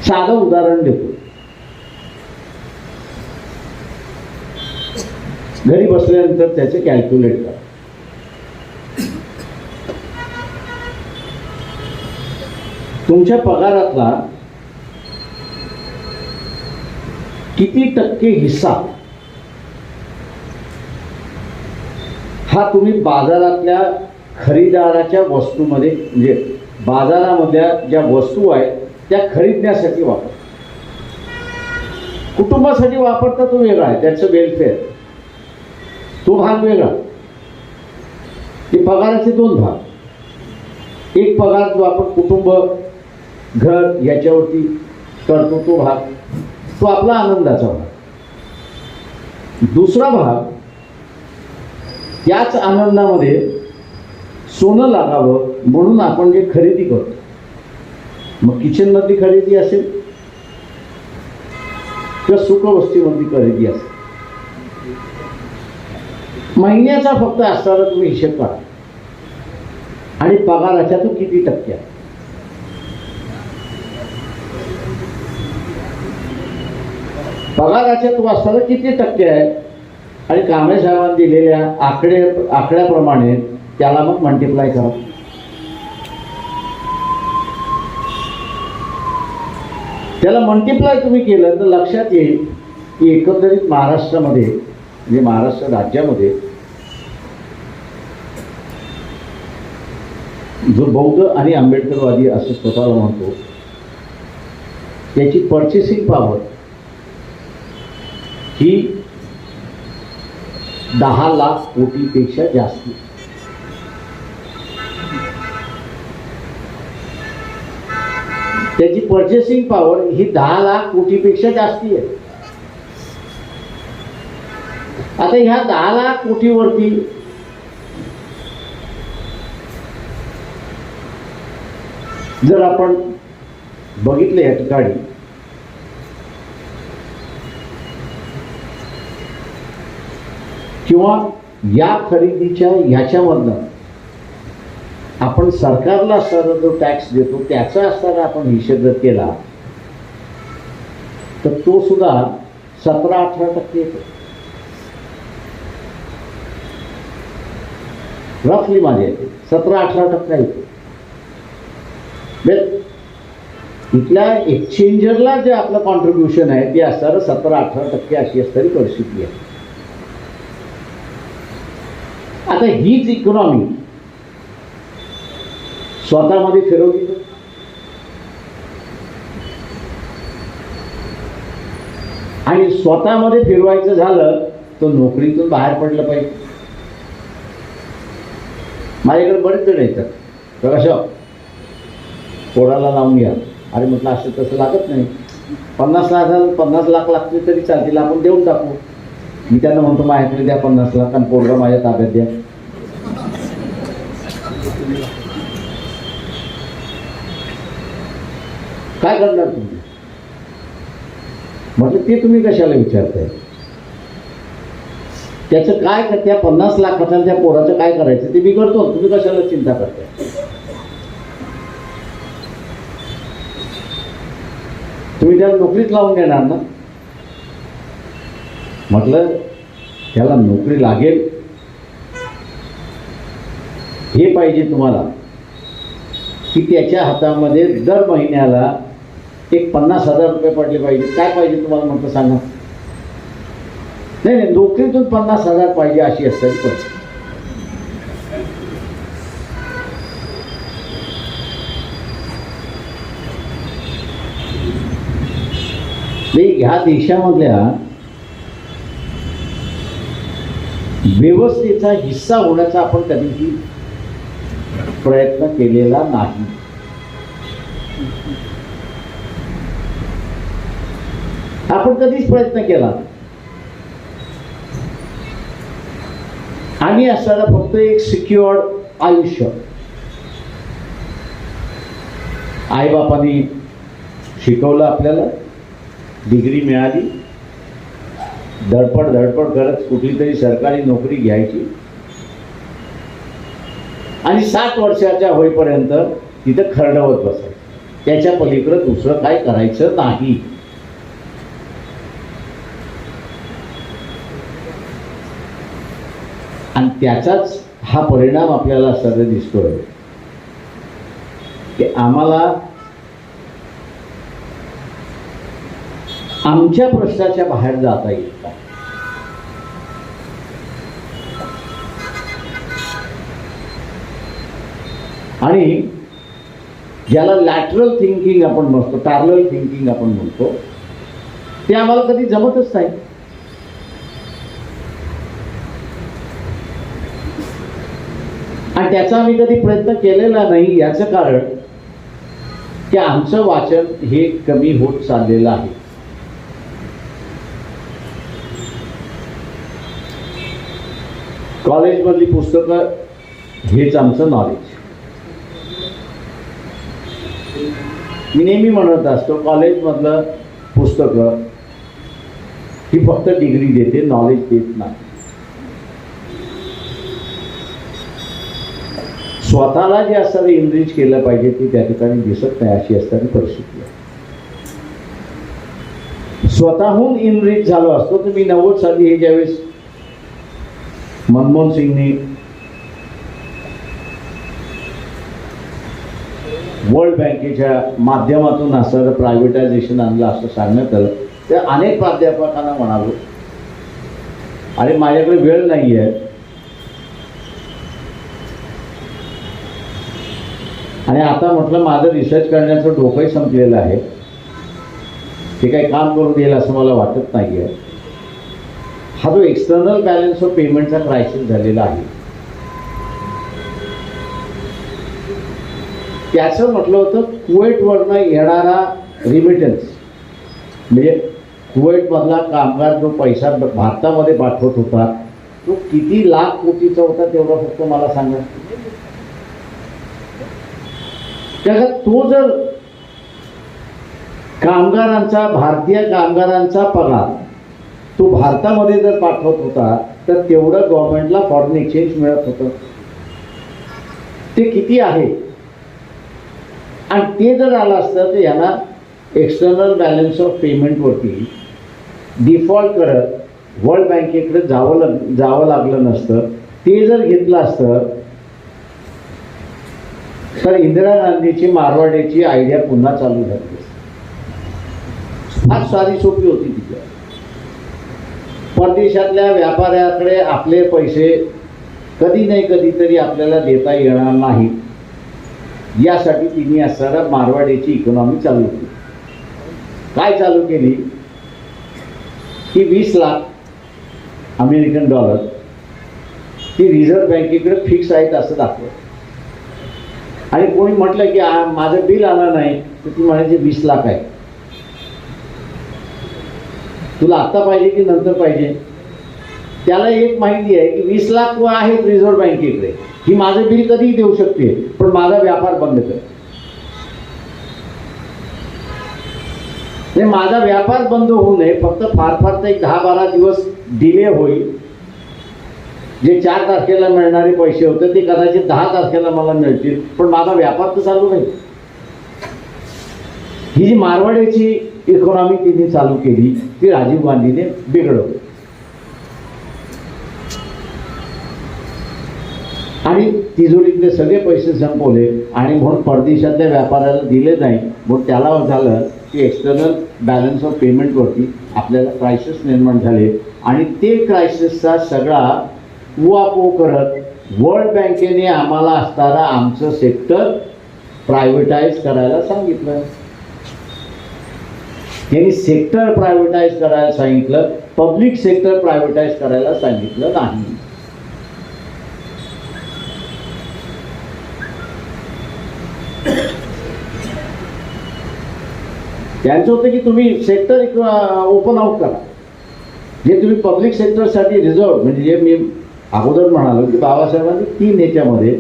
साधं उदाहरण देतो. घरी बसल्यानंतर त्याचे कॅल्क्युलेट करा. तुमच्या पगारातला किती टक्के हिस्सा हा तुम्ही बाजारातल्या खरेदीदाराच्या वस्तूमध्ये, म्हणजे बाजारामधल्या ज्या वस्तू आहेत त्या खरीदण्यासाठी वापरता. कुटुंबासाठी वापरता तो वेगळा आहे, त्याचं वेलफेअर, तो भाग वेगळा. ते पगाराचे दोन भाग. एक पगार जो आपण कुटुंब, घर याच्यावरती करतो तो भाग, तो आपला आनंदाचा भाग. दुसरा भाग, त्याच आनंदामध्ये सोनं लागावं म्हणून आपण जे खरेदी करतो, मग किचनमधली खरेदी असेल किंवा सुखवस्तीमधली खरेदी असेल, महिन्याचा फक्त असताना तुम्ही हिशेब करा आणि पगाराच्या तो किती टक्के आहे. पगाराच्या तो असताना किती टक्के आहे आणि कांबळे साहेबांनी दिलेल्या आकड्याप्रमाणे त्याला मग मल्टिप्लाय करा. त्याला मल्टिप्लाय तुम्ही केलं तर लक्षात येईल की एकंदरीत महाराष्ट्रामध्ये, म्हणजे महाराष्ट्र राज्यामध्ये जो बौद्ध आणि आंबेडकरवादी असं स्वतःला म्हणतो, त्याची पर्चेसिंग पॉवर ही 10 लाख कोटीपेक्षा जास्त. त्याची पर्चेसिंग पॉवर ही 10 लाख कोटीपेक्षा जास्ती आहे. आता ह्या 10 लाख कोटीवरती जर आपण बघितलं या ठिकाणी, किंवा या खरेदीच्या ह्याच्यामधनं आपण सरकारला असताना जो टॅक्स देतो त्याचा असताना आपण हिशेब जर केला तर तो सुद्धा 17-18% येतो. रफली माझे येते 17-18% येतो. इथल्या एक्सचेंजरला जे आपलं कॉन्ट्रीब्युशन आहे ते असणारं 17-18% अशी असणारी परिस्थिती आहे. आता हीच इकॉनॉमी स्वतःमध्ये फिरवली आणि स्वतःमध्ये फिरवायचं झालं तर नोकरीतून बाहेर पडलं पाहिजे. माझ्याकडे बरेच जण येतात, तर कसं पोराला लावून घ्या. अरे म्हटलं असं तसं लागत नाही, 50 लाख लागतील तरी चालतील, आपण देऊन टाकू. मी त्यांना म्हणतो माझ्याकडे द्या 50 लाख आणि पोरगा माझ्या ताब्यात द्या. काय करणार तुम्ही? म्हटलं ते तुम्ही कशाला विचारताय? त्याचं काय, त्या 50 लाखाचं त्या पोराचं काय करायचं ते मी करतो, तुम्ही कशाला चिंता करताय? तुम्ही त्याला नोकरीत लावून देणार ना? म्हटलं त्याला नोकरी लागेल हे पाहिजे तुम्हाला, की त्याच्या हातामध्ये दर महिन्याला एक 50,000 रुपये पडले पाहिजे. काय पाहिजे तुम्हाला म्हटलं सांगा. नाही, नोकरीतून 50,000 पाहिजे अशी असते परिस्थिती. ह्या देशामधल्या व्यवस्थेचा हिस्सा होण्याचा आपण कधीही प्रयत्न केलेला नाही. आपण कधीच प्रयत्न केला आणि असताना फक्त एक सिक्युअर्ड आयुष्य. आईबापांनी शिकवलं, आपल्याला डिग्री मिळाली, धडपड करत कुठली तरी सरकारी नोकरी घ्यायची आणि 60 वर्षाच्या होईपर्यंत तिथं खरडवत बसायचं. त्याच्या पलीकडे दुसरं काय करायचं नाही. आणि त्याचाच हा परिणाम आपल्याला सर्व दिसतोय की आम्हाला आमच्या प्रश्नाच्या बाहेर जाता येत नाही. आणि ज्याला लॅटरल थिंकिंग आपण म्हणतो, पॅरलल थिंकिंग आपण म्हणतो, ते आम्हाला कधी जमतच नाही. आणि त्याचा आम्ही कधी प्रयत्न केलेला नाही. याचं कारण की आमचं वाचन हे कमी होत चाललेलं आहे. कॉलेजमधली पुस्तकं हेच आमचं नॉलेज. मी नेहमी म्हणत असतो, कॉलेजमधलं पुस्तकं ही फक्त डिग्री देते, नॉलेज देत नाही. स्वतःला जे असतं इनरिच केलं पाहिजे ते त्या ठिकाणी दिसत नाही, अशी असताना परिस्थिती आहे. स्वतःहून इनरिच झालो असतो तर मी 90 साली हे ज्यावेळेस मनमोहन सिंगने वर्ल्ड बँकेच्या माध्यमातून असं प्रायव्हेटायझेशन आणलं असं सांगण्यात आलं, त्या अनेक प्राध्यापकांना म्हणालो, अरे माझ्याकडे वेळ नाही आहे आणि आता म्हटलं माझं रिसर्च करण्याचं डोकंही संपलेलं आहे, ते काही काम करू देईल असं मला वाटत नाही आहे. हा जो एक्सटर्नल बॅलन्स ऑफ पेमेंटचा क्रायसिस झालेला आहे, त्याचं म्हटलं होतं कुवेटवरनं येणारा रिमिटन्स, म्हणजे कुवेटमधला कामगार जो पैसा भारतामध्ये पाठवत होता तो किती लाख कोटीचा होता तेवढा फक्त मला सांगा. त्याचा तो जर कामगारांचा, भारतीय कामगारांचा पगार तो भारतामध्ये जर पाठवत होता तर तेवढं गव्हर्नमेंटला फॉरेन एक्सचेंज मिळत होतं. ते किती आहे, आणि ते जर आलं असतं तर यांना एक्सटर्नल बॅलन्स ऑफ पेमेंटवरती डिफॉल्ट करत वर्ल्ड बँकेकडे जावं लागलं नसतं. ते जर घेतलं असतं तर इंदिरा गांधीची मारवाड्याची आयडिया पुन्हा चालू झाली. फार सारी सोपी होती तिथे. परदेशातल्या व्यापाऱ्याकडे आपले पैसे कधी नाही कधीतरी आपल्याला देता येणार नाही, यासाठी तिने असणारा मारवाड्याची इकॉनॉमी चालू केली. काय चालू केली की 20 लाख अमेरिकन डॉलर ती रिझर्व्ह बँकेकडे फिक्स आहेत असं दाखवलं. आणि कोणी म्हटलं की माझं बिल आलं नाही तर ती म्हणायची 20 लाख आहे, तुला आत्ता पाहिजे की नंतर पाहिजे. त्याला एक माहिती आहे की 20 लाख आहेत रिझर्व्ह बँकेकडे, ही माझं बिल कधीही देऊ शकते, पण माझा व्यापार बंद कर. माझा व्यापार बंद होऊ नये, फक्त फार फार तर एक 10-12 दिवस डिले होईल. जे 4 तारखेला मिळणारे पैसे होते ते कदाचित 10 तारखेला मला मिळतील, पण माझा व्यापार तर चालू राहील. ही जी मारवाड्याची इकॉनॉमी तिने चालू केली ती राजीव गांधीने बिघडवली. आणि तिजोरीतले सगळे पैसे संपवले आणि म्हणून परदेशातल्या व्यापाऱ्याला दिले नाही. मग त्याला झालं की एक्सटर्नल बॅलन्स ऑफ पेमेंटवरती आपल्याला क्रायसिस निर्माण झाले. आणि ते क्रायसिसचा सगळा उहापोह करत वर्ल्ड बँकेने आम्हाला असणारा आमचं सेक्टर प्रायव्हेटाईज करायला सांगितलं. त्यांनी सेक्टर प्रायव्हेटाईज करायला सांगितलं, पब्लिक सेक्टर प्रायव्हेटाईज करायला सांगितलं नाही. त्यांचं होतं की तुम्ही सेक्टर ओपन आउट करा. जे तुम्ही पब्लिक सेक्टरसाठी रिझर्व, म्हणजे जे मी अगोदर म्हणालो की बाबासाहेबांनी 3 ह्याच्यामध्ये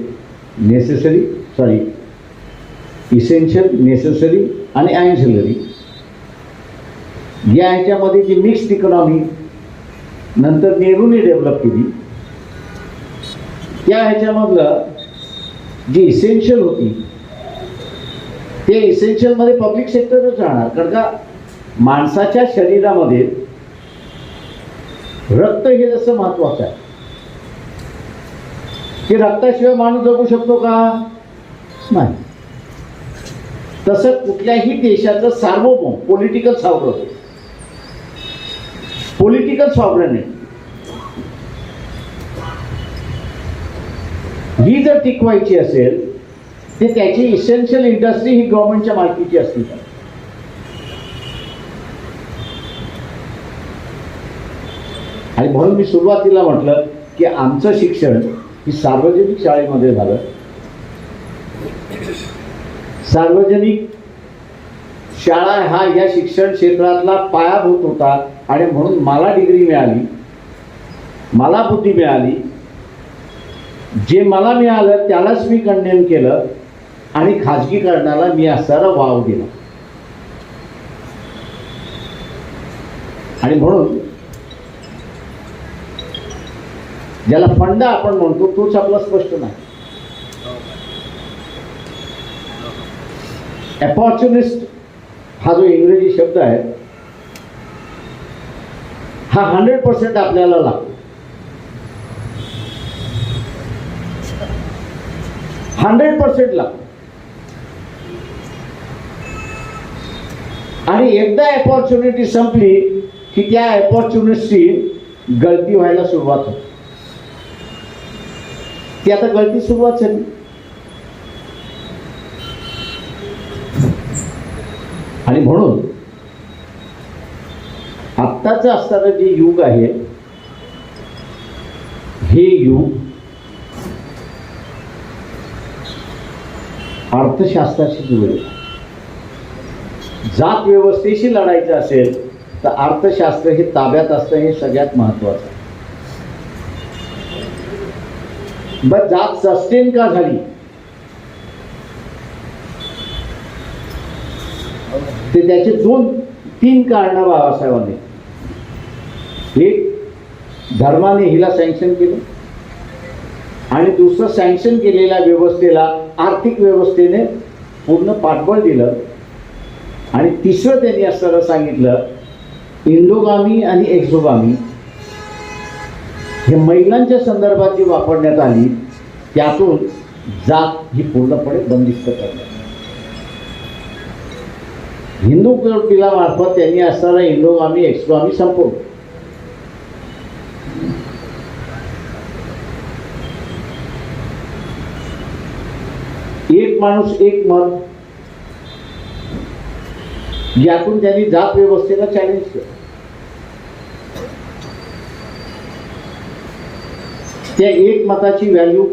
इसेन्शियल, नेसेसरी आणि ॲन्सिलरी, या ह्याच्यामध्ये जी मिक्स्ड इकॉनॉमी नंतर नेहरूने डेव्हलप केली, त्या ह्याच्यामधलं जी इसेन्शियल होती ते इसेन्शियल मध्ये पब्लिक सेक्टरच राहणार. कारण का माणसाच्या शरीरामध्ये रक्त हे जसं महत्वाचं आहे की रक्ताशिवाय माणूस जगू शकतो का? नाही. तसं कुठल्याही देशाचं सार्वभौम पॉलिटिकल सॉव्हरेनिटी ही जर टिकवायची असेल तर त्याची इसेन्शियल इंडस्ट्री ही गव्हर्नमेंटच्या मालकीची असली पाहिजे. आणि म्हणून मी सुरुवातीला म्हटलं की आमचं शिक्षण ही सार्वजनिक शाळेमध्ये झालं. सार्वजनिक शाळा हा या शिक्षण क्षेत्रातला पायाभूत होता आणि म्हणून मला डिग्री मिळाली, मला बुद्धी मिळाली. जे मला मिळालं त्यालाच मी कंडेम केलं आणि खाजगीकरणाला मी असणारा वाव दिला. आणि म्हणून ज्याला फंड आपण म्हणतो तोच आपला स्पष्ट नाही. अपॉर्च्युनिस्ट हा जो इंग्रजी शब्द आहे हा 100% आपल्याला लागतो. 100% लागतो. आणि एकदा अपॉर्च्युनिटी संपली की त्या अपॉर्च्युनिटीची गळती व्हायला सुरुवात होते. ती आता गळती सुरुवात झाली. आणि म्हणून आत्ताचं असणारं जे युग आहे हे युग अर्थशास्त्राशी जुळले. जात व्यवस्थेशी लढायचं असेल तर अर्थशास्त्र हे ताब्यात असणं हे सगळ्यात महत्वाचं आहे. बरं, जात सस्टेन का झाली ते त्याचे 2-3 कारणं बाबासाहेबांनी. एक, धर्माने हिला सँक्शन केलं आणि दुसरं, सँक्शन केलेल्या व्यवस्थेला आर्थिक व्यवस्थेने पूर्ण पाठबळ दिलं. आणि तिसरं त्यांनी असं सांगितलं, इंडोगामी आणि एक्झोगामी हे महिलांच्या संदर्भात जी वापरण्यात आली त्यातून जात ही पूर्णपणे बंदिस्त करण्यात. हिंदू बिलामार्फत त्यांनी असणारा इंडोगामी एक्सोगामी संपवलं. एक माणूस एक मत यातून त्यांनी जात व्यवस्थेला चॅलेंज केलं. त्या एक मताची व्हॅल्यू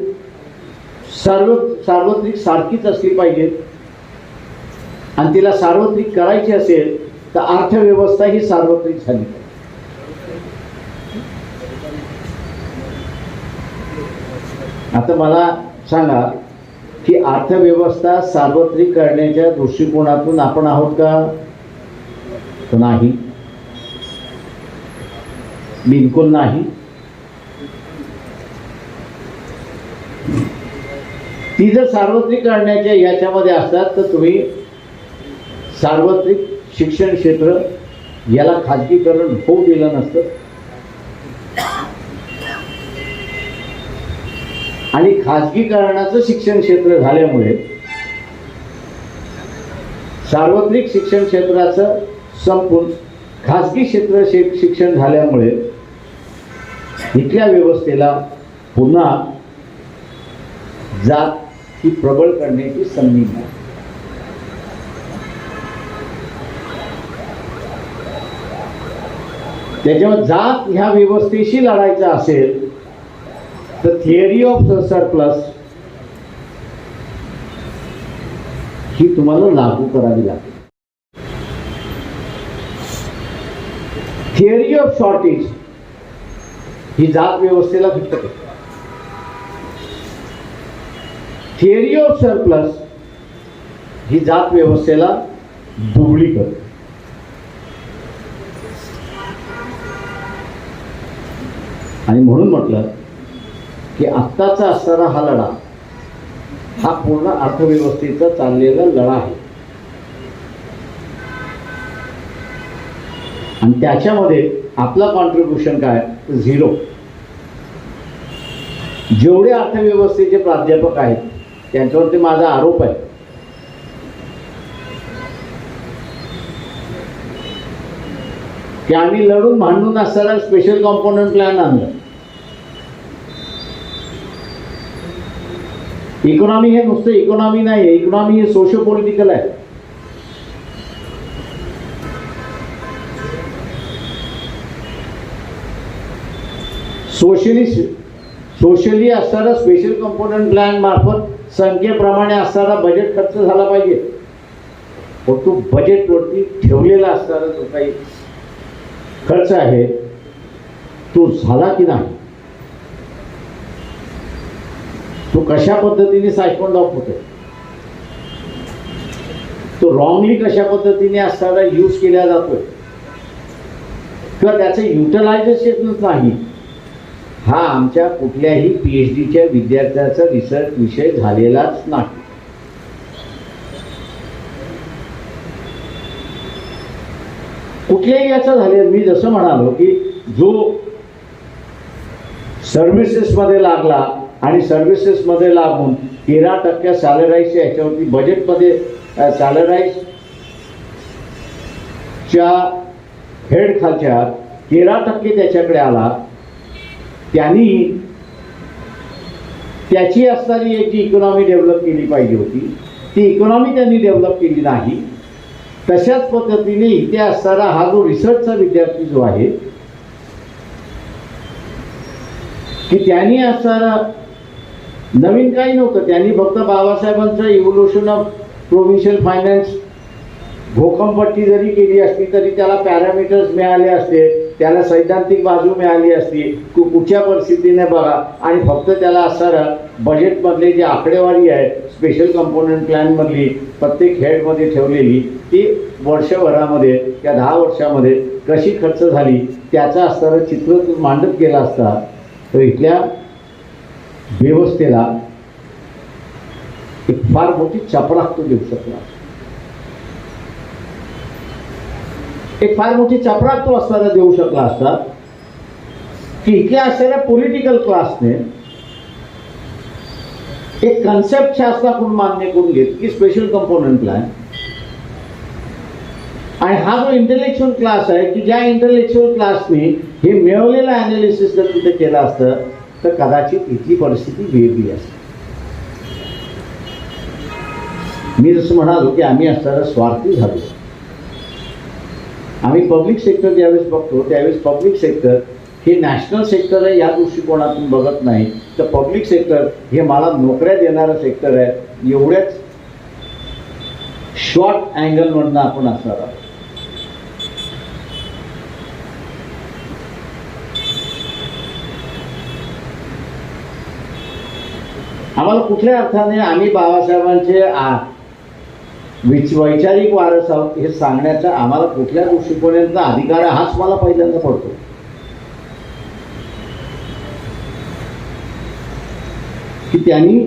सार्वत्रिक सारखीच असली पाहिजे आणि तिला सार्वत्रिक करायची असेल तर अर्थव्यवस्था ही सार्वत्रिक झाली पाहिजे. आता मला सांगा की अर्थव्यवस्था सार्वत्रिक करण्याच्या दृष्टिकोनातून आपण आहोत का? नाही, बिलकुल नाही. ती जर सार्वत्रिक करण्याच्या याच्यामध्ये असतात तर तुम्ही सार्वत्रिक शिक्षण क्षेत्र याला खाजगीकरण होऊ दिलं नसतं. आणि खाजगीकरणाचं शिक्षण क्षेत्र झाल्यामुळे सार्वत्रिक शिक्षण क्षेत्राचं संपून खाजगी क्षेत्र शिक्षण झाल्यामुळे इथल्या व्यवस्थेला पुन्हा जात ही प्रबळ करण्याची संधी मिळाली. त्याच्यामुळे जात ह्या व्यवस्थेशी लढायचं असेल तर थिअरी ऑफ सरप्लस ही तुम्हाला लागू करावी लागेल. थिअरी ऑफ शॉर्टेज ही जात व्यवस्थेला फिट करते. थिअरी ऑफ सरप्लस ही जात व्यवस्थेला दुबळी करते. आणि म्हणून म्हटलं की आत्ताचा असणारा हा लढा हा पूर्ण अर्थव्यवस्थेचा चाललेला लढा आहे. आणि त्याच्यामध्ये आपलं कॉन्ट्रीब्युशन काय, 0. जेवढे अर्थव्यवस्थेचे प्राध्यापक आहेत त्यांच्यावरती माझा आरोप आहे की आम्ही लढून भांडून असताना स्पेशल कॉम्पोनंट प्लॅन आणलं. इकॉनॉमी हे नुसतं इकॉनॉमी नाही आहे, इकॉनॉमी हे सोशो पॉलिटिकल आहे. सोशली असणारा स्पेशल कंपोनंट प्लॅन मार्फत संख्येप्रमाणे असणारा बजेट खर्च झाला पाहिजे. पण तो बजेटवरती ठेवलेला असणारा जो काही खर्च आहे तो झाला की नाही, तो कशा पद्धतीने सायकॉन्ड ऑफ होतो, तो रॉंगली कशा पद्धतीने असणारा यूज केला जातोय किंवा त्याचं युटिलायझेशनच नाही, हा आमच्या कुठल्याही PhDच्या विद्यार्थ्याचा रिसर्च विषय झालेलाच नाही. कुठल्याही याचं झाले. मी जसं म्हणालो की जो सर्व्हिसेसमध्ये लागला आणि सर्व्हिसेसमध्ये लागून 13% सॅलराईजच्या ह्याच्यावरती बजेटमध्ये सॅलराईजच्या हेड खालच्या 13% त्याच्याकडे आला. त्यांनी त्याची असणारी एक जी इकॉनॉमी डेव्हलप केली पाहिजे होती ती इकॉनॉमी त्यांनी डेव्हलप केली नाही. तशाच पद्धतीने इथे असणारा हा जो रिसर्चचा विद्यार्थी जो आहे की त्यांनी असणारा नवीन काही नव्हतं. त्यांनी फक्त बाबासाहेबांचं इव्होल्युशन ऑफ प्रोव्हिन्शियल फायनान्स भोकंपट्टी जरी केली असती तरी त्याला पॅरामीटर्स मिळाले असते, त्याला सैद्धांतिक बाजू मिळाली असती, कुठच्या परिस्थितीने बघा. आणि फक्त त्याला असणारं बजेटमधले जी आकडेवारी आहे स्पेशल कंपोनंट प्लॅनमधली प्रत्येक हेडमध्ये ठेवलेली ती वर्षभरामध्ये त्या 10 वर्षामध्ये कशी खर्च झाली त्याचा असणारं चित्र मांडत गेला असता तर इथल्या व्यवस्थेला एक फार मोठी चपराक तो देऊ शकला. एक फार मोठी चपराक तो असताना देऊ शकला असता की इथल्या असलेल्या पॉलिटिकल क्लासने एक कन्सेप्ट शास्त्राकडून मान्य करून घेत की स्पेशल कंपोनंट प्लॅन, आणि हा जो इंटेलेक्च्युअल क्लास आहे की ज्या इंटेलेक्च्युअल क्लासने हे मिळवलेलं अनालिसिस जर तिथे केलं असतं तर कदाचित इथली परिस्थिती वेगळी असते. मी जसं म्हणालो की आम्ही असणारा स्वार्थी झालो. आम्ही पब्लिक सेक्टर ज्यावेळेस बघतो त्यावेळेस पब्लिक सेक्टर हे नॅशनल सेक्टर आहे या दृष्टिकोनातून बघत नाही, तर पब्लिक सेक्टर हे मला नोकऱ्या देणारं सेक्टर आहे एवढ्याच शॉर्ट अँगलमधनं आपण असणार आहोत. आम्हाला कुठल्या अर्थाने आम्ही बाबासाहेबांचे वैचारिक वारस आहोत हे सांगण्याचा आम्हाला कुठल्या दृष्टिकोनाचा अधिकार आहे हाच मला पहिल्यांदा पडतो. की त्यांनी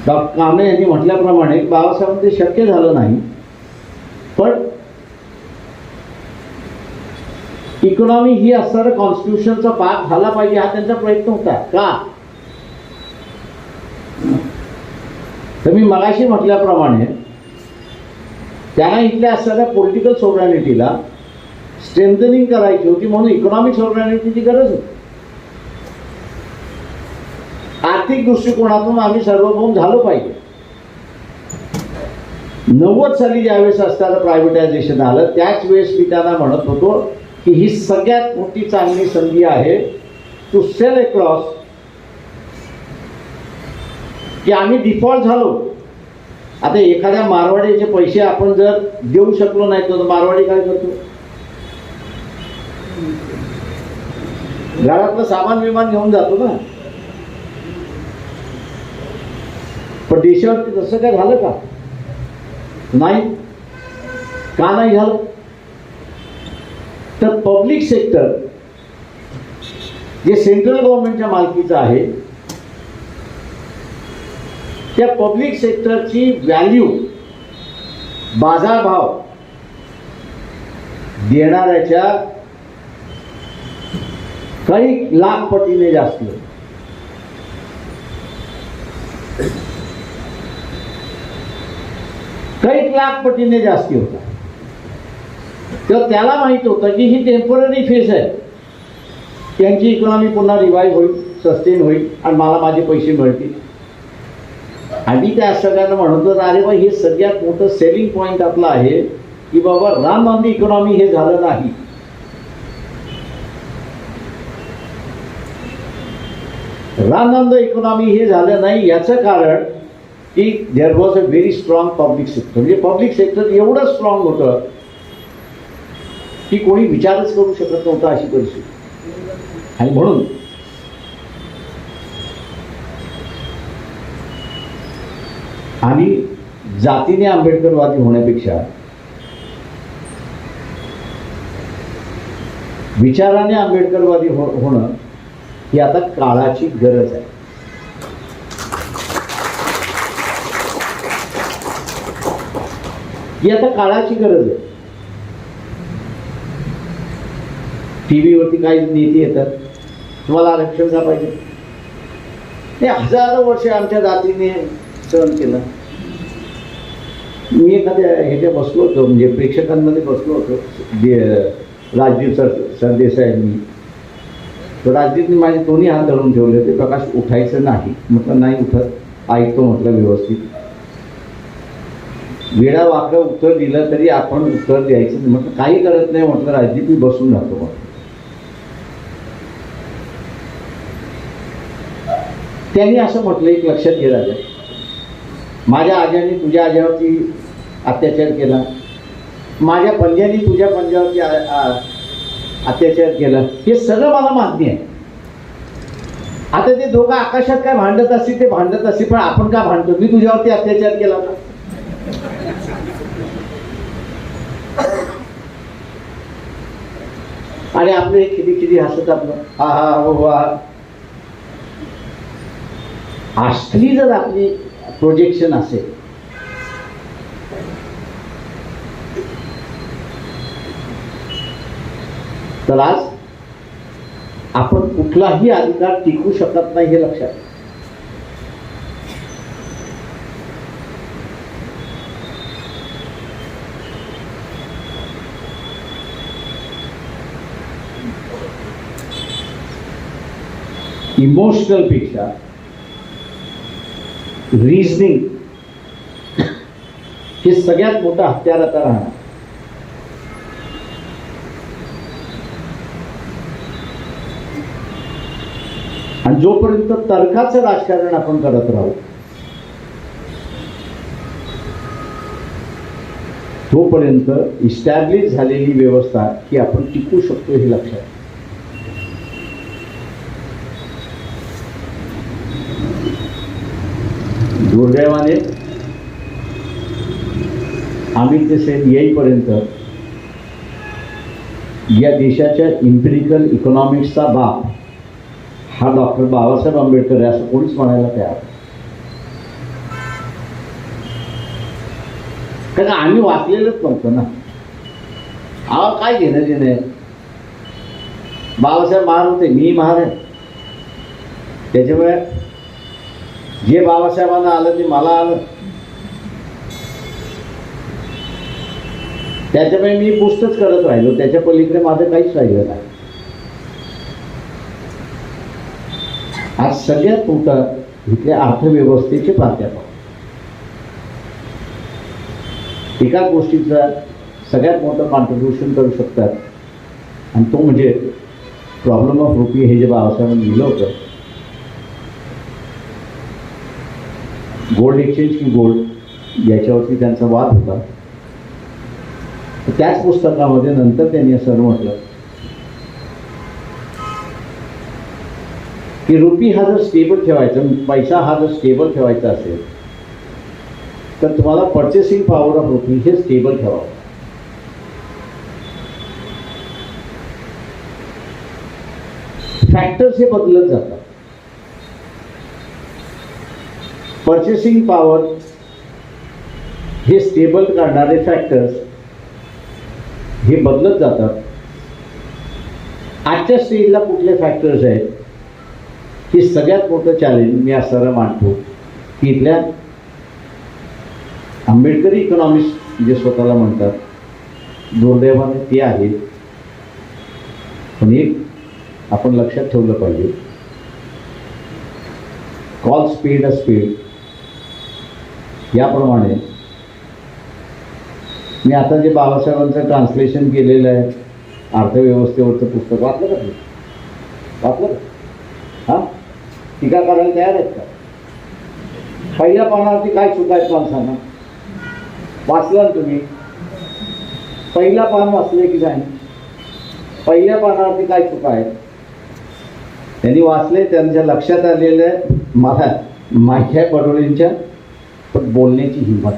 डॉक्टर कांबळे यांनी म्हटल्याप्रमाणे बाबासाहेबांना ते शक्य झालं नाही, पण इकॉनॉमी ही असणारा कॉन्स्टिट्यूशनचा भाग झाला पाहिजे हा त्यांचा प्रयत्न होता. का तर मी मगाशी म्हटल्याप्रमाणे त्यांना इथल्या असणाऱ्या पॉलिटिकल सॉव्हरॅनिटीला स्ट्रेंथनिंग करायची होती म्हणून इकॉनॉमिक सॉव्हरॅनिटीची गरज होती. आर्थिक दृष्टिकोनातून आम्ही सार्वभौम झालो पाहिजे. 90 साली ज्यावेळेस असताना प्रायव्हेटायझेशन आलं त्याच वेळेस मी त्यांना म्हणत होतो की ही सगळ्यात मोठी चांगली संधी आहे टू सेल अक्रॉस, की आम्ही डिफॉल्ट झालो. आता एखाद्या मारवाडीचे पैसे आपण जर देऊ शकलो नाही तर मारवाडी काय करतो, घरातलं सामान विमान घेऊन जातो ना. पण देशावरती तसं काय झालं का, नाही. का नाही झालं तर पब्लिक सेक्टर जे सेंट्रल गव्हर्नमेंटच्या मालकीचं आहे त्या पब्लिक सेक्टरची व्हॅल्यू बाजारभाव देणाऱ्याच्या काही लाख पटीने जास्त होता. काही लाख पटीने जास्ती होता. तेव्हा त्याला माहित होतं की ही टेम्पररी फेज आहे, त्यांची इकॉनॉमी पुन्हा रिवाईव्ह होईल, सस्टेन होईल आणि मला माझे पैसे मिळतील. आधी त्या सगळ्यांना म्हणतो अरे बा हे सगळ्यात मोठं सेलिंग पॉईंट आपला आहे की बाबा राम ऑन द इकॉनॉमी हे झालं नाही. राम ऑन द इकॉनॉमी हे झालं नाही याचं कारण की there was a very strong public sector. म्हणजे पब्लिक सेक्टर एवढं स्ट्रॉंग होतं की कोणी विचारच करू शकत नव्हता अशी परिस्थिती. आणि म्हणून आम्ही जातीने आंबेडकरवादी होण्यापेक्षा विचाराने आंबेडकरवादी होणं ही आता काळाची गरज आहे. ही आता काळाची गरज आहे. टीव्हीवरती काही नेते येतात, तुम्हाला आरक्षण का पाहिजे? हे हजारो वर्ष आमच्या जातीने सहन केलं. मी एखाद्या ह्याच्या बसलो होतो, म्हणजे प्रेक्षकांमध्ये बसलो होतो, जे राजदीप सरदेसाईंनी. तो राजदीपने माझे दोन्ही हात धरून ठेवले होते. प्रकाश उठायचं नाही म्हटलं, नाही उठत, ऐकतो म्हटलं व्यवस्थित. वेळा वाकडं उत्तर दिलं तरी आपण उत्तर द्यायचं म्हटलं, काही करत नाही म्हटलं राजदीप, मी बसून राहतो म्हटलं. त्यांनी असं म्हटलं, एक लक्षात घे राजा, माझ्या आज्याने तुझ्या आज्यावरती अत्याचार केला, माझ्या पंजाने तुझ्या पंजावरती अत्याचार केला, हे सगळं मला मान्य आहे. आता ते दोघं आकाशात काय भांडत असतील ते भांडत असतील, पण आपण का भांडतो? मी तुझ्यावरती अत्याचार केला का? आणि आपले किती किती हसत आपलं हा हा हो हा. असली जर आपली प्रोजेक्शन असेल तर आज आपण कुठलाही अधिकार टिकू शकत नाही हे लक्षात. इमोशनल पेक्षा रिझनिंग हे सगळ्यात मोठा हत्यार आता राहणार. आणि जोपर्यंत तर्काचं राजकारण आपण करत राहू तोपर्यंत इस्टॅब्लिश झालेली व्यवस्था ही आपण टिकू शकतो हे लक्षात. दुर्दैवाने आम्ही ते सेल येईपर्यंत या देशाच्या इम्पिरिकल इकॉनॉमिक्सचा बाप हा डॉक्टर बाबासाहेब आंबेडकर आहे असं कोणीच म्हणायला तयार. कारण आम्ही वाचलेलंच नव्हतं ना. काय घेणं देणं आहे? बाबासाहेब महार होते, मी महार आहे. त्याच्यामुळे जे बाबासाहेबांना आलं ते मला आलं. त्याच्यामुळे मी पुस्तक करत राहिलो, त्याच्या पलीकडे माझं काहीच राहिलं नाही. आज सगळ्यात मोठा इथल्या अर्थव्यवस्थेचे प्राध्यापक एका गोष्टीचा सगळ्यात मोठं कॉन्ट्रीब्युशन करू शकतात आणि तो म्हणजे प्रॉब्लेम ऑफ रुपी हे जे बाबासाहेबांनी लिहिलं होतं. गोल्ड एक्सचेंज की गोल्ड याच्यावरती त्यांचा वाद होता. त्याच पुस्तकामध्ये नंतर त्यांनी असं म्हटलं की रुपी हा जर स्टेबल ठेवायचा, पैसा हा जर स्टेबल ठेवायचा असेल तर तुम्हाला पर्चेसिंग पॉवर ऑफ रुपी हे स्टेबल ठेवावं. फॅक्टर्स हे बदलत जातात. पर्चेसिंग पॉवर हे स्टेबल करणारे फॅक्टर्स हे बदलत जातात. आजच्या स्टेजला कुठले फॅक्टर्स आहेत की सगळ्यात मोठं चॅलेंज मी असं मानतो की इथल्या आंबेडकरी इकॉनॉमिस्ट जे स्वतःला म्हणतात, दुर्दैवाने ते आहेत. पण एक आपण लक्षात ठेवलं पाहिजे, कॉल स्पीड अ स्पीड. याप्रमाणे मी आता जे बाबासाहेबांचं ट्रान्सलेशन केलेलं आहे अर्थव्यवस्थेवरचं पुस्तक वाचलं का? वाचलं का? हां, टीका करायला तयार आहेत का? पहिल्या पानावरती काय चुका आहेत माणसांना? वाचलं ना तुम्ही? पहिला पान वाचले की नाही? पहिल्या पानावरती काय चुका आहेत त्यांनी वाचले. त्यांच्या लक्षात आलेलं मला माहिती आहे पडोळींच्या, पण बोलण्याची हिंमत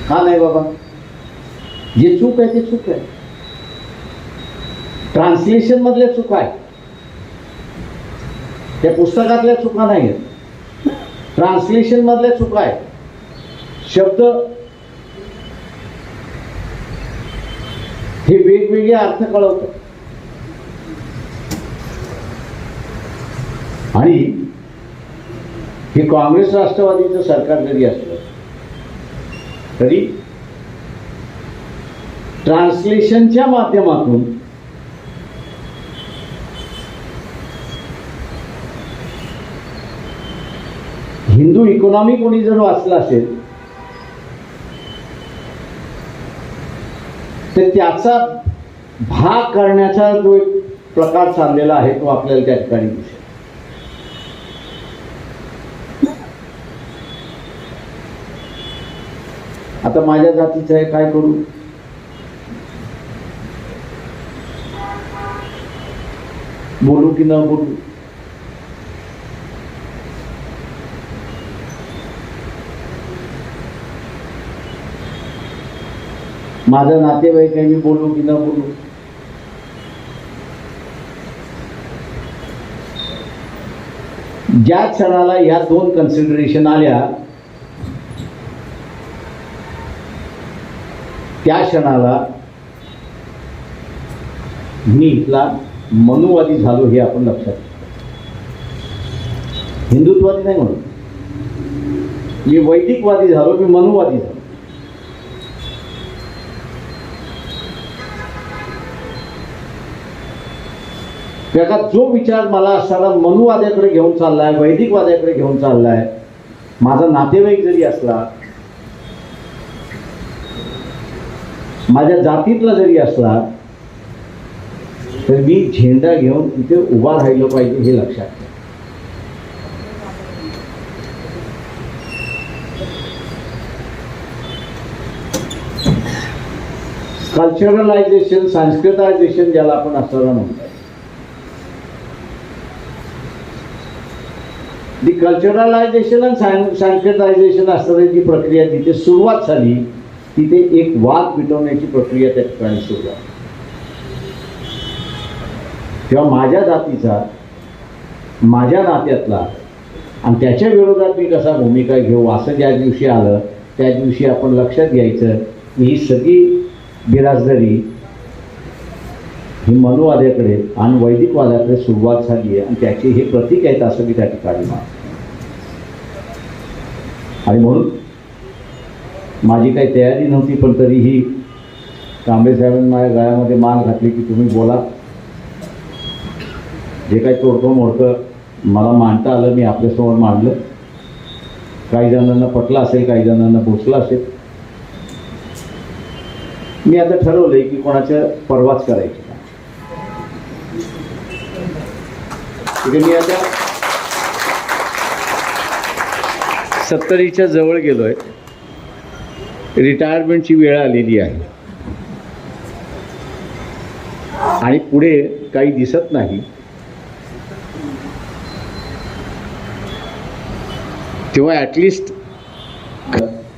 का नाही बाबा? जे चूक आहे ते चूक आहे. ट्रान्सलेशन मधल्या चुका आहे, त्या पुस्तकातल्या चुका नाही आहेत. ट्रान्सलेशन मधल्या चुका आहे. शब्द हे वेगवेगळे अर्थ कळवतात. आणि हे काँग्रेस राष्ट्रवादीचं सरकार जरी असलं तरी ट्रान्सलेशनच्या माध्यमातून हिंदू इकॉनॉमी कोणी जर वाचलं असेल तर त्याचा भाग करण्याचा जो एक प्रकार चाललेला आहे तो आपल्याला त्या ठिकाणी दिसेल. आता माझ्या जातीचं आहे, काय करू? बोलू की न बोलू? माझा नातेवाईक आहे, मी बोलू की न बोलू? ज्या क्षणाला या दोन कन्सिडरेशन आल्या त्या क्षणाला मी इथला मनुवादी झालो हे आपण लक्षात घेतो. हिंदुत्ववादी नाही म्हणून मी वैदिकवादी झालो, मी मनुवादी झालो. त्याचा जो विचार मला असताना मनुवाद्याकडे घेऊन चाललाय, वैदिकवाद्याकडे घेऊन चाललाय, माझा नातेवाईक जरी असला, माझ्या जातीतला जरी असला, तर मी झेंडा घेऊन तिथे उभा राहिलो पाहिजे हे लक्षात घ्या. कल्चरलायझेशन, संस्कृतायझेशन ज्याला आपण असताना म्हणतो, दी कल्चरलायझेशन आणि संस्कृतायझेशन असणारी जी प्रक्रिया तिथे सुरुवात झाली, तिथे एक वाद मिटवण्याची प्रक्रिया त्या ठिकाणी सुरू आहे. तेव्हा माझ्या जातीचा, माझ्या नात्यातला आणि त्याच्या विरोधात मी कसा भूमिका घेऊ असं ज्या दिवशी आलं त्या दिवशी आपण लक्षात घ्यायचं की ही सगळी बिराजदारी ही मनुवाद्याकडे आणि वैदिकवादाकडे सुरुवात झाली आहे आणि त्याचे हे प्रतीक आहेत असं मी त्या ठिकाणी मानतो. आणि म्हणून माझी काही तयारी नव्हती, पण तरीही कांबळे साहेबांनी माझ्या गळ्यामध्ये मान घातली की तुम्ही बोला, जे काही तोडकं मोडकं मला मांडता आलं मी आपल्यासमोर मांडलं. काही जणांना पटलं असेल, काही जणांना बोचलं असेल. मी आता ठरवलंय की कोणाच्या परवाच करायची. मी आता 70च्या जवळ गेलोय, रिटायरमेंटची वेळ आलेली आहे आणि पुढे काही दिसत नाही. तेव्हा ॲटलिस्ट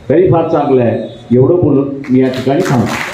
तरी फार चांगलं आहे एवढं बोलून मी या ठिकाणी थांबतो.